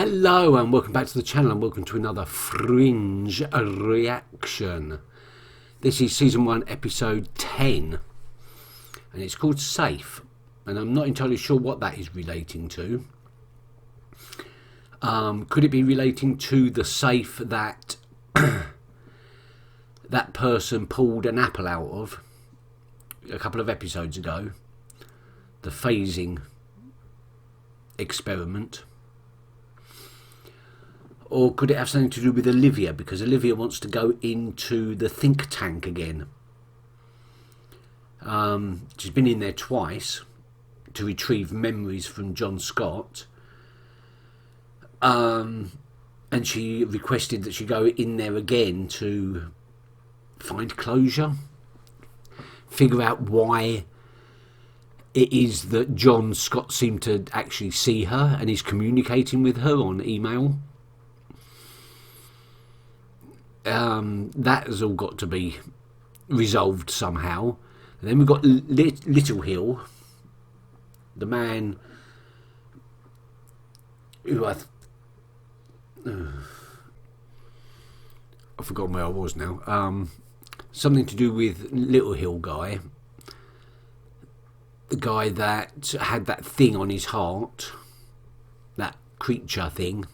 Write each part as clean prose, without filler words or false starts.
Hello and welcome back to the channel and welcome to another Fringe reaction. This is season 1 episode 10 and it's called Safe, and I'm not entirely sure what that is relating to. Could it be relating to the safe that that person pulled an apple out of a couple of episodes ago? The phasing experiment. Or could it have something to do with Olivia, because Olivia wants to go into the think tank again. She's been in there twice to retrieve memories from John Scott. And she requested that she go in there again to find closure. Figure out why it is that John Scott seemed to actually see her and is communicating with her on email. That has all got to be resolved somehow. And then we've got Little Hill, the man who I've forgotten where I was now. Something to do with Little Hill guy, the guy that had that thing on his heart, that creature thing.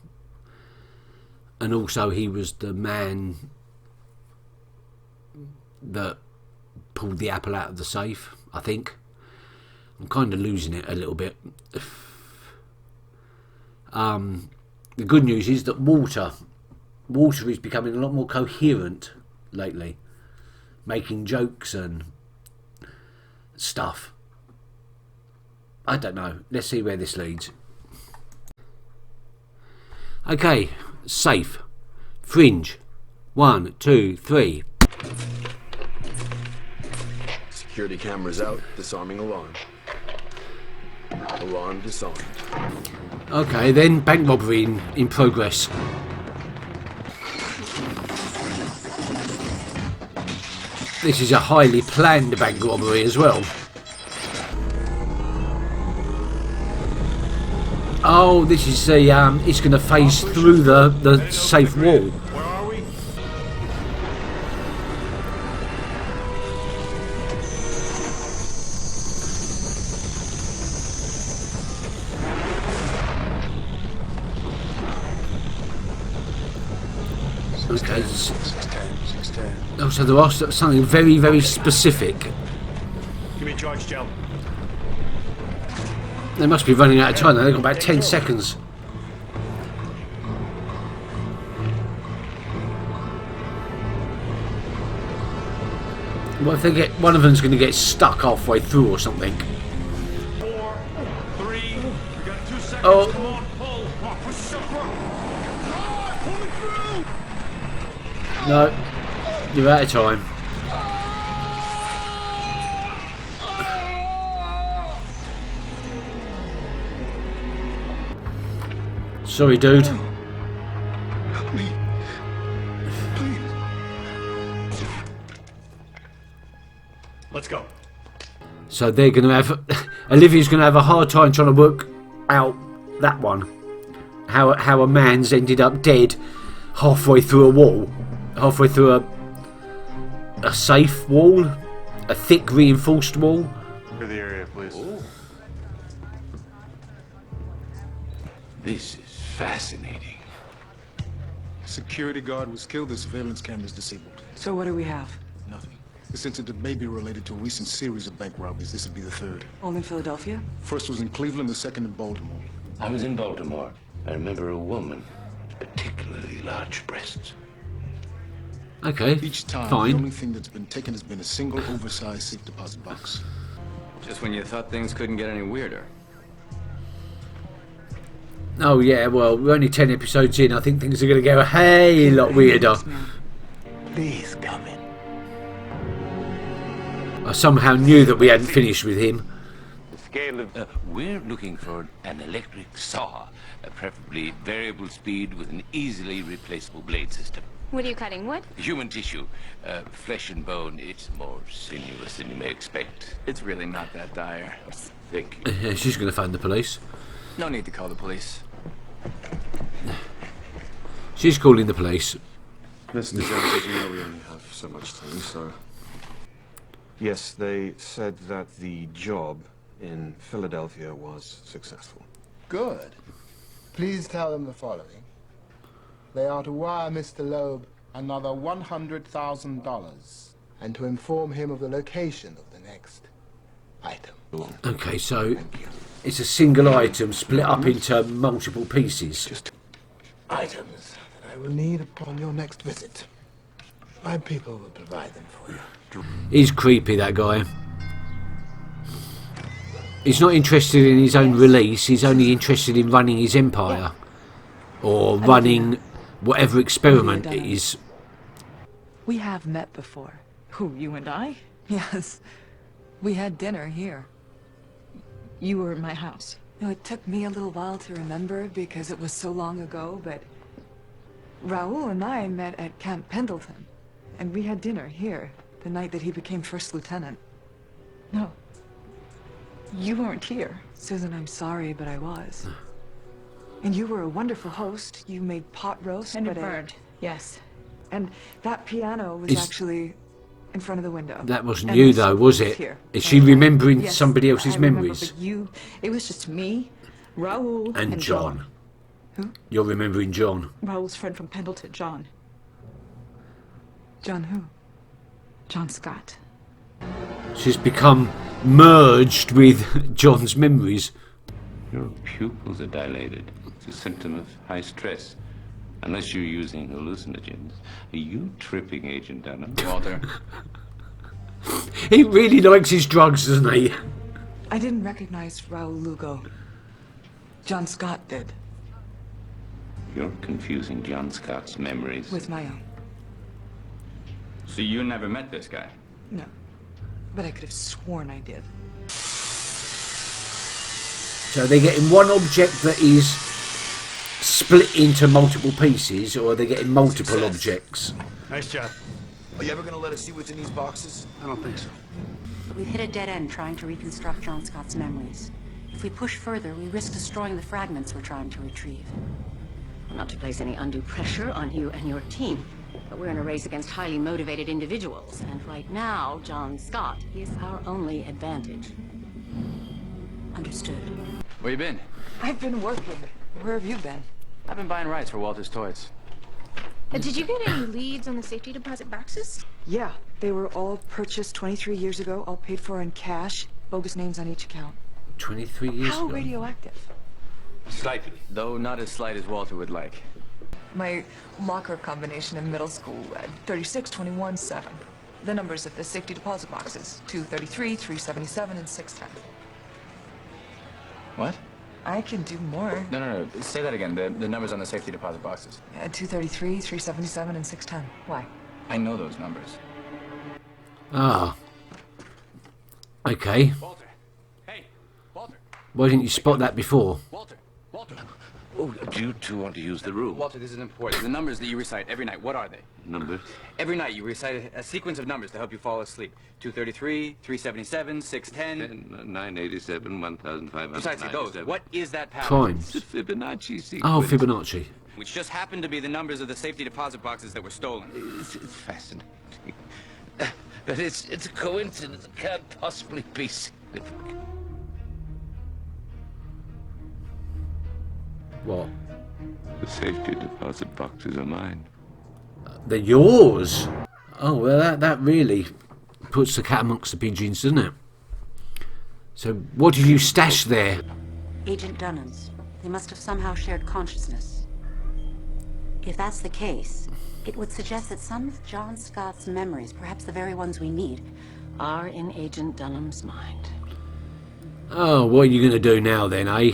And also he was the man that pulled the apple out of the safe, I think. I'm kind of losing it a little bit. The good news is that Walter is becoming a lot more coherent lately, making jokes and stuff. I don't know. Let's see where this leads. Okay. Safe. Fringe. 1, 2, 3. Security cameras out. Disarming alarm. Alarm disarmed. Okay, then bank robbery in progress. This is a highly planned bank robbery as well. Oh, this is the it's going to phase through the safe wall. Where are we? Okay. Oh, so there was something very, very specific. Give me a charge gel. They must be running out of time. They've got about 10 seconds. What if they get one of them's going to get stuck halfway through or something? 4, 3. We got 2 seconds. Oh. Come on, pull. Come on, push yourself through. No, you're out of time. Sorry, dude. Help me. Please. Let's go. So they're going to have... Olivia's going to have a hard time trying to work out that one. How a man's ended up dead halfway through a wall. Halfway through a safe wall. A thick reinforced wall. Clear the area, please. Oh. This is fascinating. Security guard was killed. The surveillance cameras disabled. So what do we have? Nothing. This incident may be related to a recent series of bank robberies. This would be the third. All in Philadelphia? First was in Cleveland, the second in Baltimore. I was in Baltimore. I remember a woman with particularly large breasts. Okay, Each time, fine. the only thing that's been taken has been a single oversized safe deposit box. Just when you thought things couldn't get any weirder. Oh yeah, well, we're only 10 episodes in. I think things are going to go a lot weirder. Please come in. I somehow knew that we hadn't finished with him. The scale of... we're looking for an electric saw, preferably variable speed with an easily replaceable blade system. What are you cutting, wood? Human tissue, flesh and bone. It's more sinuous than you may expect. It's really not that dire. Thank you. Yeah, she's going to phone the police. No need to call the police. She's calling the police. Listen, as you know, we only have so much time, so... Yes, they said that the job in Philadelphia was successful. Good. Please tell them the following. They are to wire Mr. Loeb another $100,000 and to inform him of the location of the next item. Okay, so it's a single item split up into multiple pieces. Just items that I will need upon your next visit. My people will provide them for you. He's creepy, that guy. He's not interested in his own release, he's only interested in running his empire. Or running whatever experiment it is. We have met before. Who, you and I? Yes. We had dinner here. You were in my house. No, it took me a little while to remember because it was so long ago, but Raoul and I met at Camp Pendleton, and we had dinner here the night that he became first lieutenant. No. You weren't here. Susan, I'm sorry, but I was. And you were a wonderful host. You made pot roast. And it burned, yes. And that piano was actually in front of the window. That wasn't you, though, was it? Here. Is she remembering Yes, somebody else's I remember, memories? but it was just me, Raoul, And John. Who? You're remembering John. Raoul's friend from Pendleton, John. John who? John Scott. She's become merged with John's memories. Your pupils are dilated. It's a symptom of high stress. Unless you're using hallucinogens. Are you tripping, Agent Dunham? Walter. He really likes his drugs, doesn't he? I didn't recognize Raoul Lugo. John Scott did. You're confusing John Scott's memories. With my own. So you never met this guy? No. But I could have sworn I did. So they're getting one object that is split into multiple pieces, or they're getting multiple objects. Nice job. Are you ever gonna let us see what's in these boxes? I don't think so. We've hit a dead end trying to reconstruct John Scott's memories. If we push further, we risk destroying the fragments we're trying to retrieve. Not to place any undue pressure on you and your team, but we're in a race against highly motivated individuals, and right now, John Scott is our only advantage. Understood. Where you been? I've been working. Where have you been? I've been buying rights for Walter's toys. Did you get any leads on the safety deposit boxes? Yeah, they were all purchased 23 years ago, all paid for in cash, bogus names on each account. 23 years How ago? radioactive? Slightly. Though not as slight as Walter would like. My locker combination in middle school read 36, 21, 7. The numbers of the safety deposit boxes, 233, 377, and 610. What? I can do more. No. Say that again. The numbers on the safety deposit boxes. 233, 377, and 610. Why? I know those numbers. Ah. Okay. Walter. Hey, Walter. Why didn't you spot that before? Walter. Oh, do you two want to use the room? Walter, this is important. The numbers that you recite every night, what are they? Numbers? Every night you recite a sequence of numbers to help you fall asleep. 233, 377, 610. 987, 1500. Precisely those. What is that pattern? Primes. It's a Fibonacci sequence. Oh, Fibonacci. Which just happened to be the numbers of the safety deposit boxes that were stolen. It's fascinating. But it's a coincidence. It can't possibly be significant. What? The safety deposit boxes are mine. They're yours. Oh, well, that really puts the cat amongst the pigeons, doesn't it? So, what did you stash there? Agent Dunham's. They must have somehow shared consciousness. If that's the case, it would suggest that some of John Scott's memories, perhaps the very ones we need, are in Agent Dunham's mind. Oh, what are you going to do now then, eh?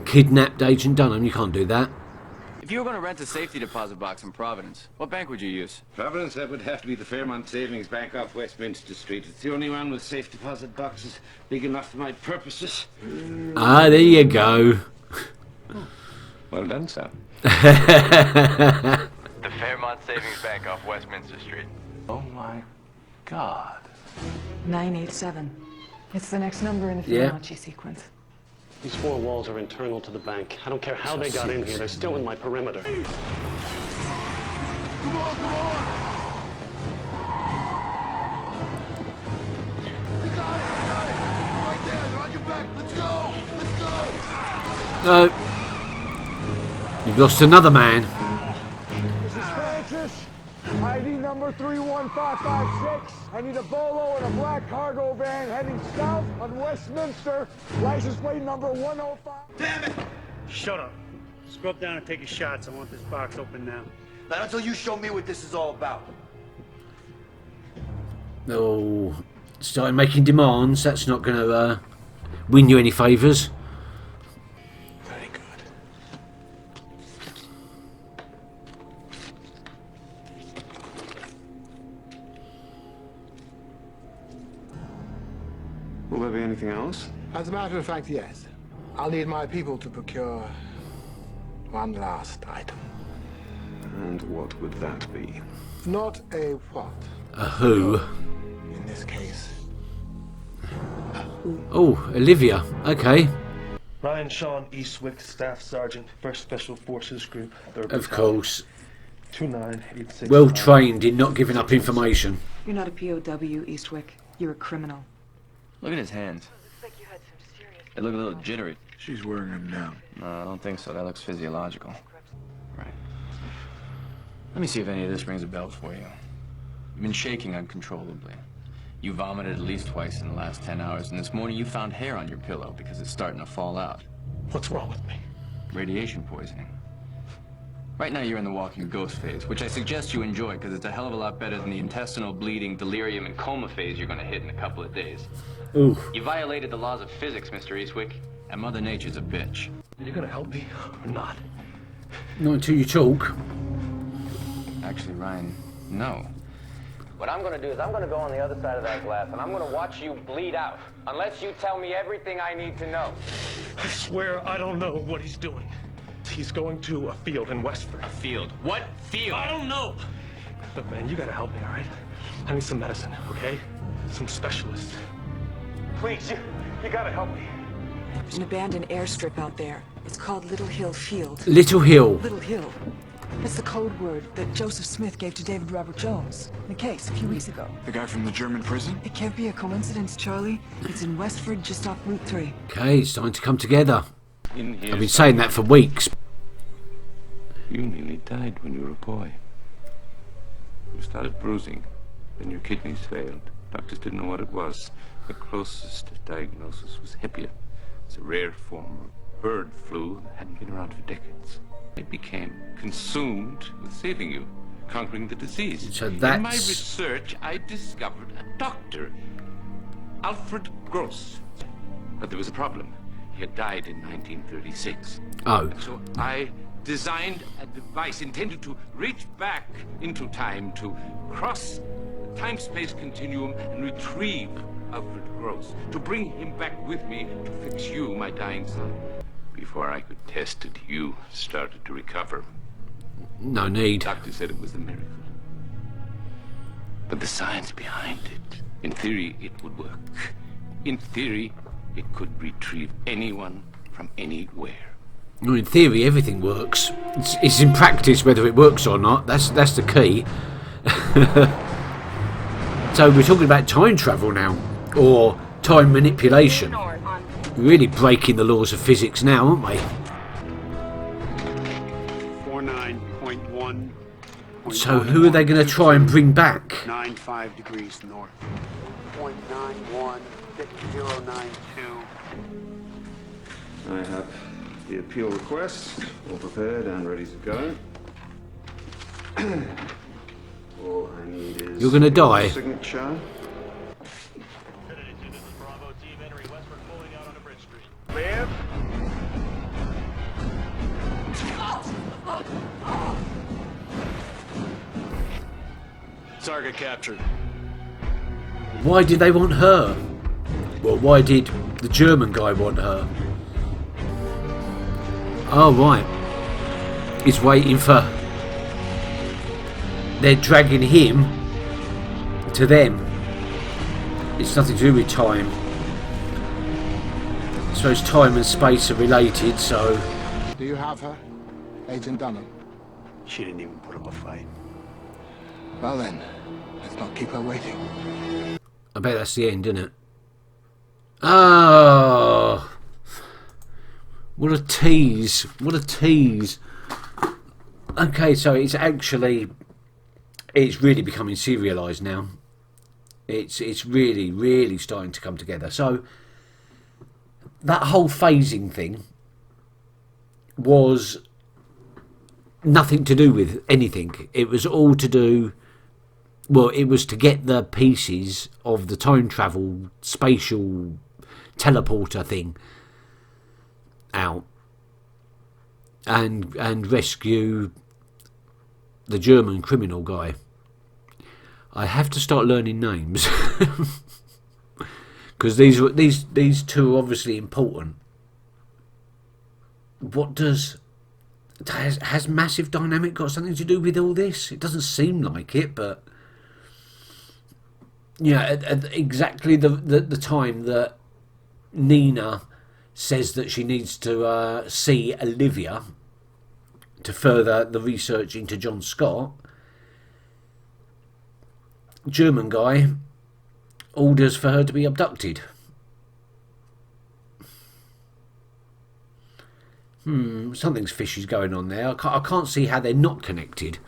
Kidnapped Agent Dunham? You can't do that. If you were going to rent a safety deposit box in Providence, what bank would you use? Providence, that would have to be the Fairmont Savings Bank off Westminster Street. It's the only one with safe deposit boxes big enough for my purposes. Ah, there you go. Well done, sir. The Fairmont Savings Bank off Westminster Street. Oh my God. 987. It's the next number in the Yeah. Fibonacci sequence. These four walls are internal to the bank. I don't care how they got in here. They're still in my perimeter. Come on, come on! You got it, you got it! Right there, they're on your back. Let's go! Let's go! No. You've lost another man. This is Francis. ID number 31556. I need a bolo and a black cargo van heading south on Westminster. License plate number 105. Damn it! Shut up. Scrub down and take your shots. I want this box open now. Not until you show me what this is all about. Oh, starting making demands. That's not going to win you any favours. Very good. Will there be anything else? As a matter of fact, yes. I'll need my people to procure one last item. And what would that be? Not a what? A who? In this case. Oh, Olivia. Okay. Ryan Sean Eastwick, Staff Sergeant, 1st Special Forces Group, 3rd Of course. 2986. Well trained in not giving up information. You're not a POW, Eastwick. You're a criminal. Look at his hands. They look a little jittery. She's wearing them down. No, I don't think so. That looks physiological. Right. Let me see if any of this rings a bell for you. You've been shaking uncontrollably. You vomited at least twice in the last 10 hours, and this morning you found hair on your pillow because it's starting to fall out. What's wrong with me? Radiation poisoning. Right now you're in the walking ghost phase, which I suggest you enjoy because it's a hell of a lot better than the intestinal bleeding, delirium, and coma phase you're going to hit in a couple of days. Ooh. You violated the laws of physics, Mr. Eastwick, and Mother Nature's a bitch. Are you going to help me or not? Not until you talk. Actually, Ryan, no. What I'm gonna do is I'm gonna go on the other side of that glass and I'm gonna watch you bleed out. Unless you tell me everything I need to know. I swear I don't know what he's doing. He's going to a field in Westford. A field? What field? I don't know! Look, man, you gotta help me, all right? I need some medicine, okay? Some specialists. Please, you gotta help me. There's an abandoned airstrip out there. It's called Little Hill Field. Little Hill. Little Hill. It's the code word that Joseph Smith gave to David Robert Jones in a case a few weeks ago. The guy from the German prison? It can't be a coincidence, Charlie. It's in Westford, just off Route 3. Okay, it's time to come together. In here, I've been saying that for weeks. You nearly died when you were a boy. You started bruising, then your kidneys failed. Doctors didn't know what it was. The closest diagnosis was hepia. It's a rare form of bird flu that hadn't been around for decades. It became consumed with saving you, conquering the disease. So In my that's... research, I discovered a doctor, Alfred Gross. But there was a problem. He had died in 1936. Oh. So I designed a device intended to reach back into time to cross the time-space continuum and retrieve Alfred Gross, to bring him back with me to fix you, my dying son. Before I could test it, you started to recover. No need. The doctor said it was a miracle. But the science behind it, in theory, it would work. In theory, it could retrieve anyone from anywhere. Well, in theory, everything works. It's in practice whether it works or not. That's the key. So we're talking about time travel now, or time manipulation. Really breaking the laws of physics now, aren't we? 49.1. So who are they going to try and bring back? 95 degrees north. 0.91, 6092. I have the appeal request all prepared and ready to go. All I need is You're gonna die. Signature. Live. Target captured. Why did they want her? Well, why did the German guy want her? Oh, right. He's waiting for... They're dragging him to them. It's nothing to do with time. It's suppose time and space are related, so... Do you have her, Agent Dunham? She didn't even put up a fight. Well then, let's not keep her waiting. I bet that's the end, isn't it? Oh, what a tease! What a tease! Okay, so it's really becoming serialised now. It's really starting to come together. So that whole phasing thing was nothing to do with anything. It was all to do... Well, it was to get the pieces of the time travel spatial teleporter thing out and rescue the German criminal guy. I have to start learning names because these two are obviously important. What does... Has Massive Dynamic got something to do with all this? It doesn't seem like it, but... Yeah, at exactly the time that Nina says that she needs to see Olivia to further the research into John Scott, German guy orders for her to be abducted. Something's fishy's going on there. I can't see how they're not connected.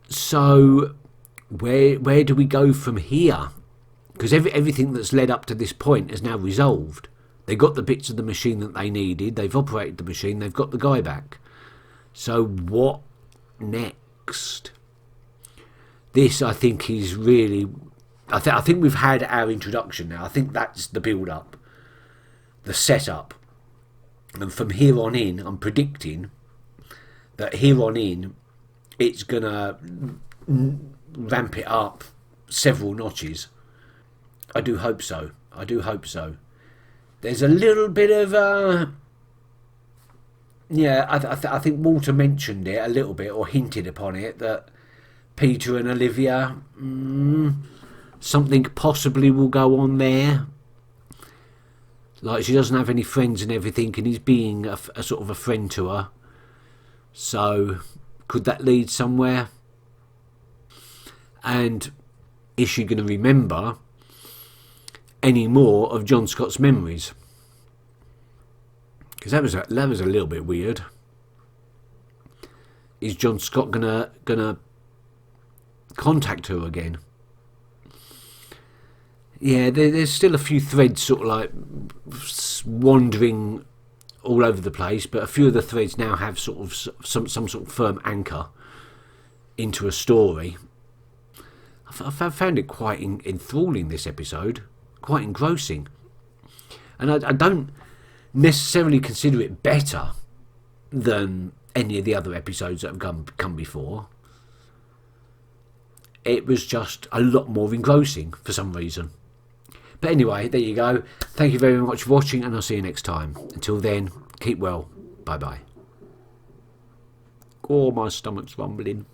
So where do we go from here? Because everything that's led up to this point is now resolved. They got the bits of the machine that they needed. They've operated the machine. They've got the guy back. So what next? This, I think, is really... I think we've had our introduction now. I think that's the build-up, the setup. And from here on in, I'm predicting that here on in, it's going to ramp it up several notches. I do hope so. I do hope so. There's a little bit of... yeah, I think Walter mentioned it a little bit, or hinted upon it, that Peter and Olivia, something possibly will go on there. Like, she doesn't have any friends and everything, and he's being a sort of a friend to her. So, could that lead somewhere? And is she going to remember any more of John Scott's memories? Because that was a little bit weird. Is John Scott gonna contact her again? Yeah, there's still a few threads sort of like wandering all over the place, but a few of the threads now have sort of some sort of firm anchor into a story. I found it quite enthralling, this episode, quite engrossing, and I don't necessarily consider it better than any of the other episodes that have come before. It was just a lot more engrossing for some reason. But anyway, there you go. Thank you very much for watching, and I'll see you next time. Until then, keep well. Bye bye. Oh, my stomach's rumbling.